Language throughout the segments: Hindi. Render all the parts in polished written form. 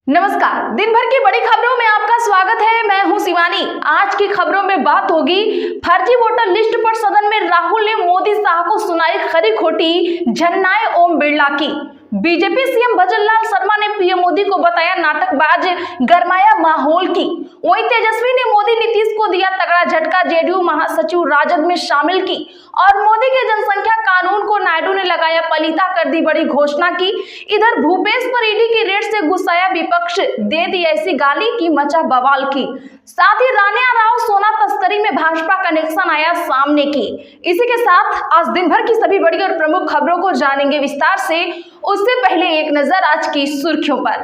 नमस्कार। दिन भर की बड़ी खबरों में आपका स्वागत है। मैं हूं शिवानी। आज की खबरों में बात होगी फर्जी वोटर लिस्ट पर सदन में राहुल ने मोदी शाह को सुनाई खरी खोटी झन्नाए ओम बिरला की। बीजेपी सीएम भजनलाल शर्मा ने पीएम मोदी को बताया नाटकबाज, गरमाया माहौल की। वहीं तेजस्वी ने मोदी नीतीश को दिया तगड़ा झटका, जेडीयू महासचिव राजद में शामिल की। और मोदी के जनसंख्या कानून को नायडू ने लगाया पलीता, कर दी बड़ी घोषणा की। इधर भूपेश पर ईडी की रेड से गुस्साया विपक्ष, दे दी ऐसी गाली की मचा बवाल की। साथ ही रानिया राव सोना तस्करी में भाजपा कनेक्शन आया सामने की। इसी के साथ आज दिन भर की सभी बड़ी और प्रमुख खबरों को जानेंगे विस्तार से। उससे पहले एक नजर आज की सुर्खियों पर।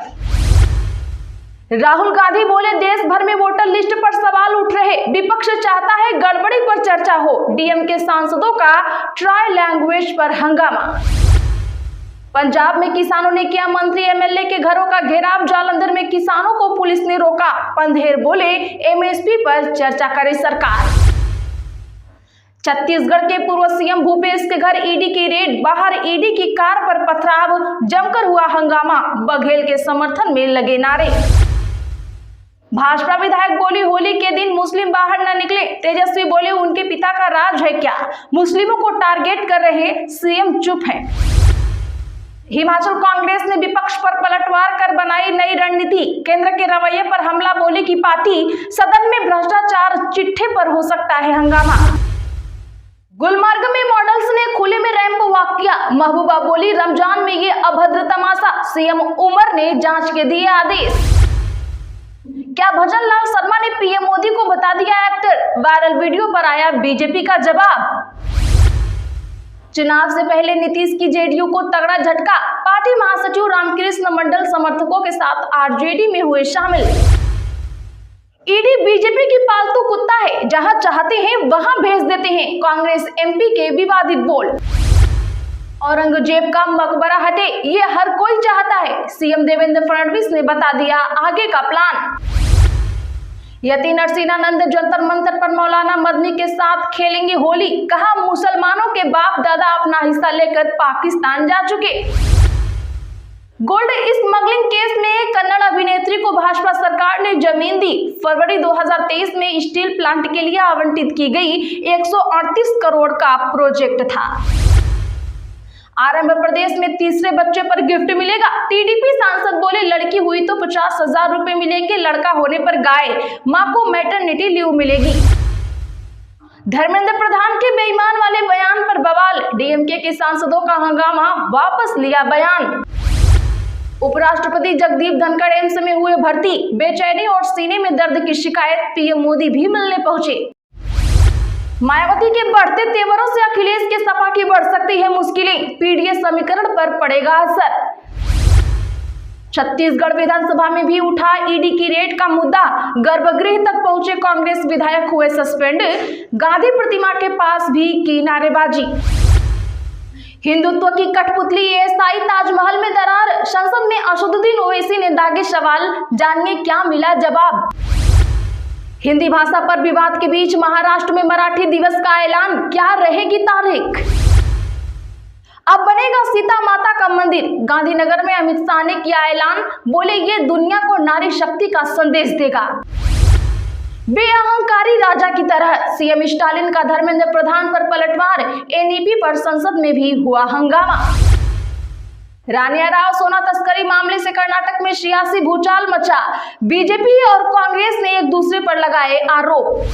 राहुल गांधी बोले देश भर में वोटर लिस्ट पर सवाल उठ रहे, विपक्ष चाहता है गड़बड़ी पर चर्चा हो। डीएमके सांसदों का ट्राई लैंग्वेज पर हंगामा। पंजाब में किसानों ने किया मंत्री एमएलए के घरों का घेराव, जालंधर में किसानों को पुलिस ने रोका। पंधेर बोले एमएसपी पर चर्चा करे सरकार। छत्तीसगढ़ के पूर्व सीएम भूपेश के घर ईडी की रेड, बाहर ईडी की कार पर पथराव, जमकर हुआ हंगामा, बघेल के समर्थन में लगे नारे। भाजपा विधायक बोली होली के दिन मुस्लिम बाहर न निकले, तेजस्वी बोले उनके पिता का राज है क्या, मुस्लिमों को टारगेट कर रहे, सीएम चुप हैं। हिमाचल कांग्रेस ने विपक्ष पर पलटवार कर बनाई नई रणनीति, केंद्र के रवैये पर हमला, बोली कि पार्टी सदन में भ्रष्टाचार चिट्ठे पर हो सकता है हंगामा। गुलमर्ग में मॉडल्स ने खुले में रैंप वॉक किया, महबूबा बोली रमजान में ये अभद्र तमाशा, सीएम उमर ने जांच के दिए आदेश। क्या भजनलाल शर्मा ने पीएम मोदी को बता दिया एक्टर, वायरल वीडियो पर आया बीजेपी का जवाब। चुनाव से पहले नीतीश की जेडीयू को तगड़ा झटका, पार्टी महासचिव रामकृष्ण मंडल समर्थकों के साथ आरजेडी में हुए शामिल। ईडी बीजेपी की पालतू कुत्ता है, जहां चाहते हैं वहां भेज देते हैं, कांग्रेस एमपी के विवादित बोल। औरंगजेब का मकबरा हटे, ये हर कोई चाहता है, सीएम देवेंद्र फडणवीस ने बता दिया आगे का प्लान। यति नरसिंहानंद जंतर मंतर पर मौलाना मदनी के साथ खेलेंगे होली, कहा मुसलमानों के बाप दादा अपना हिस्सा लेकर पाकिस्तान जा चुके। गोल्ड स्मगलिंग केस में कन्नड़ अभिनेत्री को भाजपा सरकार ने जमीन दी, फरवरी 2023 में स्टील प्लांट के लिए आवंटित की गई 138 करोड़ का प्रोजेक्ट था। आरंभ प्रदेश में तीसरे बच्चे पर गिफ्ट मिलेगा, टीडीपी सांसद बोले लड़की हुई तो 50,000 रुपए मिलेंगे, लड़का होने पर गाय, मां को मैटरनिटी लीव मिलेगी। धर्मेंद्र प्रधान के बेईमान वाले बयान पर बवाल, डीएमके के सांसदों का हंगामा, वापस लिया बयान। उपराष्ट्रपति जगदीप धनखड़ एम्स में हुए भर्ती, बेचैनी और सीने में दर्द की शिकायत, पीएम मोदी भी मिलने पहुंचे। मायावती के बढ़ते तेवरों से अखिलेश के सपा की बढ़ सकती है मुश्किलें, पीडीए समीकरण पर पड़ेगा असर। छत्तीसगढ़ विधानसभा में भी उठा ईडी की रेड का मुद्दा, गर्भगृह तक पहुंचे कांग्रेस विधायक हुए सस्पेंड, गांधी प्रतिमा के पास भी की नारेबाजी। हिंदुत्व की कठपुतली एएसआई ताजमहल में दरार, संसद में असदुद्दीन ओवैसी ने दागे सवाल, जानिए क्या मिला जवाब। हिंदी भाषा पर विवाद के बीच महाराष्ट्र में मराठी दिवस का ऐलान, क्या रहेगी तारीख। अब बनेगा सीता माता का मंदिर, गांधीनगर में अमित शाह ने किया ऐलान, बोले ये दुनिया को नारी शक्ति का संदेश देगा। बेअहंकारी राजा की तरह, सीएम स्टालिन का धर्मेंद्र प्रधान पर पलटवार, एनईपी पर संसद में भी हुआ हंगामा। रानिया राव सोना तस्करी मामले से कर्नाटक में सियासी भूचाल मचा, बीजेपी और कांग्रेस ने एक दूसरे पर लगाए आरोप।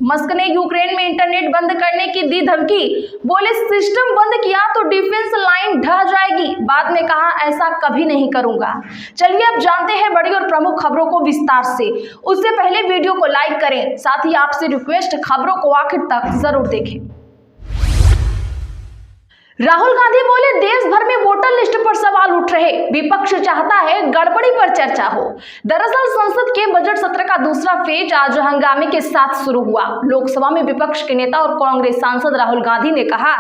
मस्क ने यूक्रेन में इंटरनेट बंद करने की दी धमकी, बोले सिस्टम बंद किया तो डिफेंस लाइन ढह जाएगी, बाद में कहा ऐसा कभी नहीं करूंगा। चलिए अब जानते हैं बड़ी और प्रमुख खबरों को विस्तार से। उससे पहले वीडियो को लाइक करें, साथ ही आपसे रिक्वेस्ट खबरों को आखिर तक जरूर देखें। राहुल गांधी बोले देश भर में वोटर लिस्ट पर सवाल उठ रहे, विपक्ष चाहता है गड़बड़ी पर चर्चा हो। दरअसल संसद के बजट सत्र का दूसरा फेज आज हंगामे के साथ शुरू हुआ। लोकसभा में विपक्ष के नेता और कांग्रेस सांसद राहुल गांधी ने कहा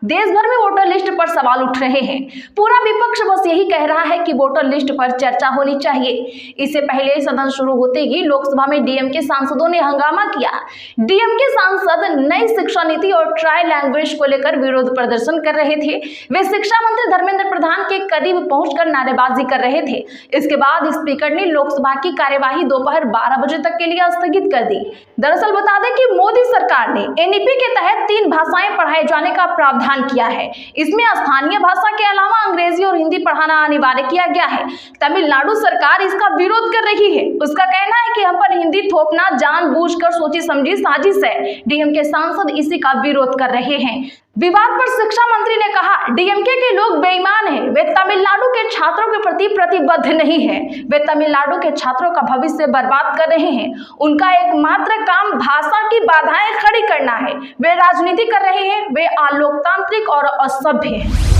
देश भर में वोटर लिस्ट पर सवाल उठ रहे हैं, पूरा विपक्ष बस यही कह रहा है कि वोटर लिस्ट पर चर्चा होनी चाहिए। इससे पहले सदन शुरू होते ही लोकसभा में डीएमके सांसदों ने हंगामा किया। डीएमके सांसद नई शिक्षा नीति और ट्राई लैंग्वेज को लेकर विरोध प्रदर्शन कर रहे रहे थे। वे शिक्षा मंत्री धर्मेंद्र प्रधान के करीब पहुंचकर नारेबाजी कर रहे थे। इसके बाद स्पीकर ने लोकसभा की कार्यवाही दोपहर 12 बजे तक के लिए स्थगित कर दी। दरअसल बता दें कि मोदी सरकार ने एनईपी के तहत 3 भाषाएं पढ़ाए जाने का प्रावधान किया है। इसमें स्थानीय भाषा के अलावा अंग्रेजी और हिंदी पढ़ाना अनिवार्य किया गया है। तमिलनाडु सरकार इसका विरोध कर रही है। उसका कहना है कि हम पर हिंदी थोपना जानबूझकर सोची समझी साजिश है। डीएमके सांसद इसी का विरोध कर रहे हैं। विवाद पर शिक्षा मंत्री ने कहा, डीएमके के लोग बेईमान हैं। वे तमिलनाडु के छात्रों के प्रति प्रतिबद्ध नहीं है। वे तमिलनाडु के छात्रों का भविष्य बर्बाद कर रहे हैं। उनका एकमात्र काम भाषा की बाधाएं खड़ी करना है। वे राजनीति कर रहे हैं। वे अलोकतांत्रिक और असभ्य हैं।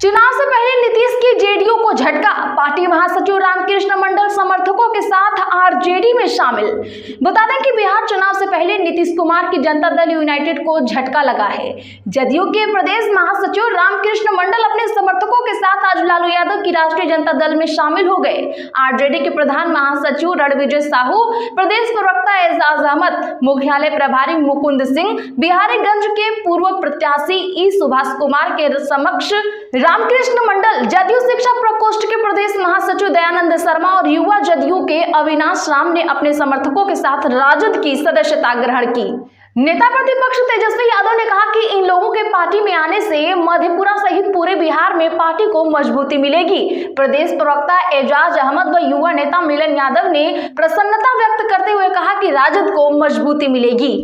चुनाव से पहले नीतीश की जेडीयू को झटका। पार्टी महासचिव रामकृष्ण मंडल समर्थकों के साथ आरजेडी में शामिल। बता दें कि बिहार चुनाव से पहले नीतीश कुमार की जनता दल यूनाइटेड को झटका लगा है। जदयू के प्रदेश महासचिव रामकृष्ण मंडल अपने समर्थकों के साथ आज लालू यादव की राष्ट्रीय जनता दल में शामिल हो गए। आरजेडी के प्रधान महासचिव रणविजय साहू, प्रदेश प्रवक्ता एजाज अहमद, मुख्यालय प्रभारी मुकुंद सिंह, बिहारीगंज के पूर्व प्रत्याशी ई सुभाष कुमार के समक्ष रामकृष्ण मंडल, जदयू शिक्षा प्रकोष्ठ के प्रदेश महासचिव दयानंद शर्मा और युवा जदयू के अविनाश राम ने अपने समर्थकों के साथ राजद की सदस्यता ग्रहण की। नेता प्रतिपक्ष तेजस्वी यादव ने कहा कि इन लोगों के पार्टी में आने से मधेपुरा सहित पूरे बिहार में पार्टी को मजबूती मिलेगी। प्रदेश प्रवक्ता एजाज अहमद व युवा नेता मिलन यादव ने प्रसन्नता व्यक्त करते हुए कहा कि राजद को मजबूती मिलेगी।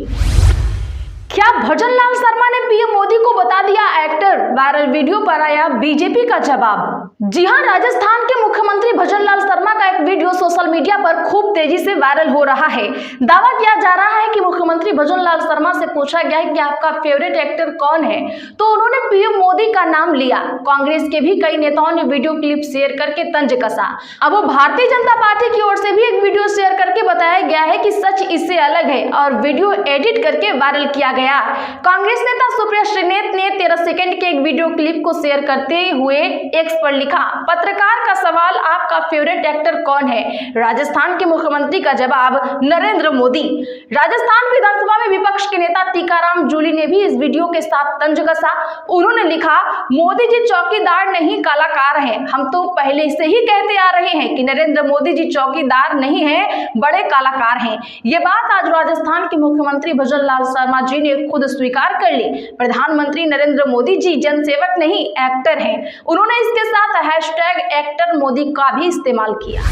क्या भजन लाल शर्मा ने पीएम मोदी को बता दिया एक्टर? वायरल वीडियो पर आया बीजेपी का जवाब। जी हां, राजस्थान के मुख्यमंत्री भजन लाल शर्मा का एक वीडियो सोशल मीडिया पर खूब तेजी से वायरल हो रहा है। दावा किया जा रहा है कि मुख्यमंत्री भजन लाल शर्मा से पूछा गया है कि आपका फेवरेट एक्टर कौन है, तो उन्होंने पीएम मोदी का नाम लिया। कांग्रेस के भी कई नेताओं ने वीडियो क्लिप शेयर करके तंज कसा। अब भारतीय जनता पार्टी की ओर से भी एक वीडियो शेयर करके बताया गया है कि सच इससे अलग है और वीडियो एडिट करके वायरल किया गया। कांग्रेस नेता सुप्रिया श्रीनेत ने 13 सेकंड के एक वीडियो क्लिप को शेयर करते हुए एक्स पर लिखा, पत्रकार का सवाल, आपका फेवरेट एक्टर कौन है? राजस्थान के मुख्यमंत्री का जवाब, नरेंद्र मोदी। राजस्थान विधानसभा में विपक्ष के नेता टीकाराम जूली ने भी इस वीडियो के साथ तंज कसा। उन्होंने लिखा, मोदी जी चौकीदार नहीं कलाकार हैं। हम तो पहले से ही कहते आ रहे हैं कि नरेंद्र मोदी जी चौकीदार नहीं है, बड़े कलाकार हैं। ये बात आज राजस्थान के मुख्यमंत्री भजन लाल शर्मा जी ने खुद स्वीकार कर ली। प्रधानमंत्री नरेंद्र मोदी जी जनसेवक नहीं, एक्टर हैं। उन्होंने इसके साथ हैशटैग एक्टर मोदी का भी इस्तेमाल किया।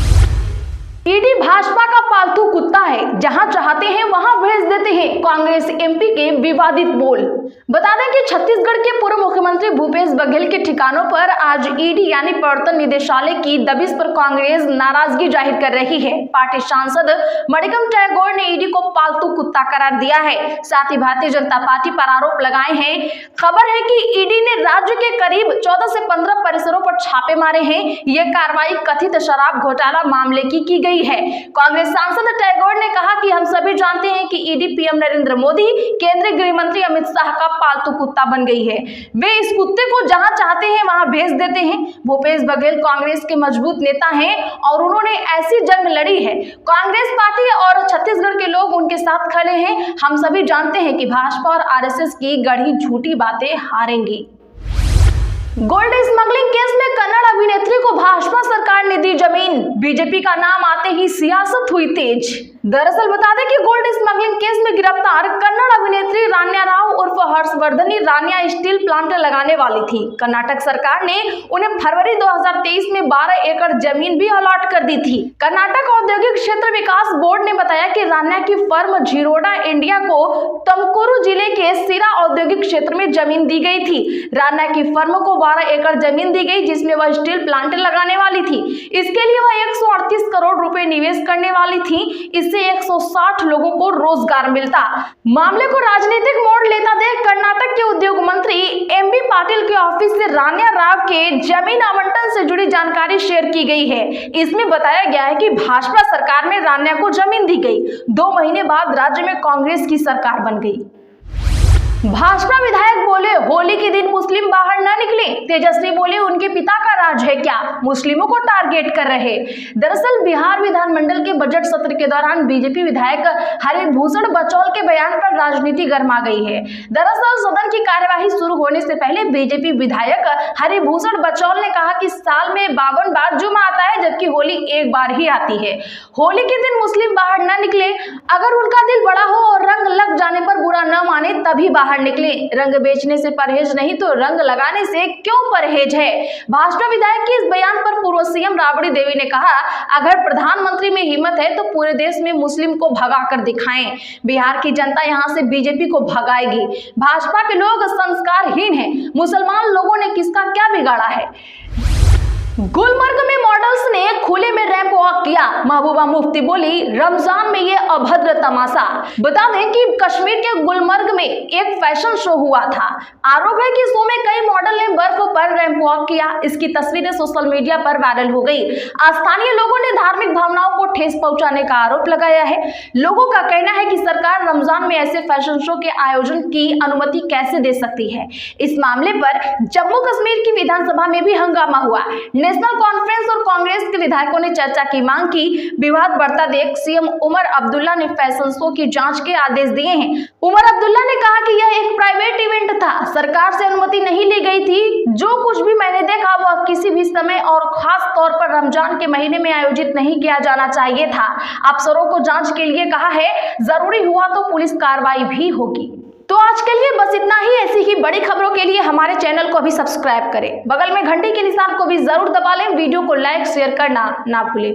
ईडी भाजपा का पालतू कुत्ता है, जहां चाहते हैं वहां भेज देते हैं। कांग्रेस एमपी के विवादित बोल। बता दें कि छत्तीसगढ़ के पूर्व मुख्यमंत्री भूपेश बघेल के ठिकानों पर आज ईडी यानी प्रवर्तन निदेशालय की दबिश पर कांग्रेस नाराजगी जाहिर कर रही है। पार्टी सांसद मणिकम टैगोर ने ईडी को पालतू कुत्ता करार दिया है। साथ ही भारतीय जनता पार्टी पर आरोप लगाए हैं। खबर है कि ईडी ने राज्य के करीब 14 से 15 परिसरों पर छापे मारे हैं। यह कार्रवाई कथित शराब घोटाला मामले की गई है। कांग्रेस सांसद टैगोर ने कहा कि हम सभी जानते हैं कि ईडी पीएम नरेंद्र मोदी, केंद्रीय गृह मंत्री अमित शाह का पालतू कुत्ता बन गई है। वे इस कुत्ते को जहां चाहते हैं वहां भेज देते हैं। भूपेश बघेल कांग्रेस के मजबूत नेता हैं और उन्होंने ऐसी जंग लड़ी है। कांग्रेस पार्टी और छत्तीसगढ़ के लोग उनके साथ खड़े हैं। हम सभी जानते हैं कि भाजपा और आरएसएस की गढ़ी झूठी बातें हारेंगी। गोल्ड स्मगलिंग केस में कन्नड़ अभिनेत्री को भाजपा सरकार ने दी जमीन। बीजेपी का नाम आते ही सियासत हुई तेज। दरअसल बता दें कि गोल्ड स्मगलिंग केस में गिरफ्तार कन्नड़ अभिनेत्री रान्या राव उर्फ हर्षवर्धनी रान्या स्टील प्लांट लगाने वाली थी। कर्नाटक सरकार ने उन्हें फरवरी 2023 में 12 एकड़ जमीन भी अलॉट कर दी थी। कर्नाटक औद्योगिक क्षेत्र विकास बोर्ड ने बताया कि रान्या की फर्म झीरोडा इंडिया को तुमकुरू जिले के सिरा औद्योगिक क्षेत्र में जमीन दी गई थी। रान्या की फर्म को 12 एकड़ जमीन दी गई, जिसमें वह स्टील प्लांट लगाने वाली थी। इसके लिए वह 138 करोड़ रुपए निवेश करने वाली थी। इससे 160 लोगों को रोजगार मिलता। मामले को राजनीतिक मोड़ लेता देख कर्नाटक के उद्योग मंत्री एमबी पाटिल के ऑफिस से रान्या राव के जमीन आवंटन से जुड़ी जानकारी शेयर की गई है। इसमें बताया गया है कि भाजपा सरकार में रान्या को जमीन दी गई। 2 महीने बाद राज्य में कांग्रेस की सरकार बन गई। भाजपा विधायक बोले होली के दिन मुस्लिम बाहर न निकले। तेजस्वी बोले उनके पिता का राज है क्या, मुस्लिमों को टारगेट कर रहे। दरअसल बिहार विधानमंडल के बजट सत्र के दौरान बीजेपी विधायक हरिभूषण बचौल के बयान पर राजनीति गर्मा गई है। दरअसल सदन की कार्यवाही शुरू होने से पहले बीजेपी विधायक हरिभूषण बचौल ने कहा कि साल में 52 बार जुमा आता है, जबकि होली एक बार ही आती है। होली के दिन मुस्लिम बाहर न निकले, अगर उनका दिल बड़ा हो और रंग लग जाने पर बुरा न माने तभी बाहर निकले। रंग बेचने से परहेज नहीं तो रंग लगाने से क्यों परहेज है। भाजपा विधायक के इस बयान पर पूर्व सीएम राबड़ी देवी ने कहा, अगर प्रधानमंत्री में हिम्मत है तो पूरे देश में मुस्लिम को भगा कर दिखाएं। बिहार की जनता यहां से बीजेपी को भगाएगी। भाजपा के लोग संस्कारहीन हैं। मुसलमान लोगों ने किसका क्या बिगाड़ा है। गुलमर्ग में मॉडल्स ने खुले में रैंप वॉक किया। महबूबा मुफ्ती बोली, रमजान में ये अभद्र तमाशा। बता दें कि कश्मीर के गुलमर्ग में एक फैशन शो हुआ था। आरोप है कि शो में कई मॉडल ने बर्फ पर रैंप वॉक किया। इसकी तस्वीरें सोशल मीडिया पर वायरल हो गई। स्थानीय लोगों ने धार्मिक भावनाओं को ठेस पहुंचाने का आरोप लगाया है। लोगों का कहना है कि सरकार रमजान में ऐसे फैशन शो के आयोजन की अनुमति कैसे दे सकती है। इस मामले पर जम्मू कश्मीर की विधानसभा में भी हंगामा हुआ। नेशनल कॉन्फ्रेंस और कांग्रेस के विधायकों ने चर्चा की मांग की। विवाद बढ़ता देख सीएम उमर अब्दुल्ला ने फैशन शो की जांच के आदेश दिए हैं। उमर अब्दुल्ला ने कहा कि यह एक प्राइवेट इवेंट था, सरकार से अनुमति नहीं ली गई थी। जो कुछ भी मैंने देखा वह किसी भी समय और खास तौर पर रमजान के महीने में आयोजित नहीं किया जाना चाहिए था। अफसरों को जांच के लिए कहा है, जरूरी हुआ तो पुलिस कार्रवाई भी होगी। तो आज के लिए बस इतना ही। ऐसी ही बड़ी खबरों के लिए हमारे चैनल को भी सब्सक्राइब करें। बगल में घंटी के निशान को भी जरूर दबा लें। वीडियो को लाइक शेयर करना ना भूलें।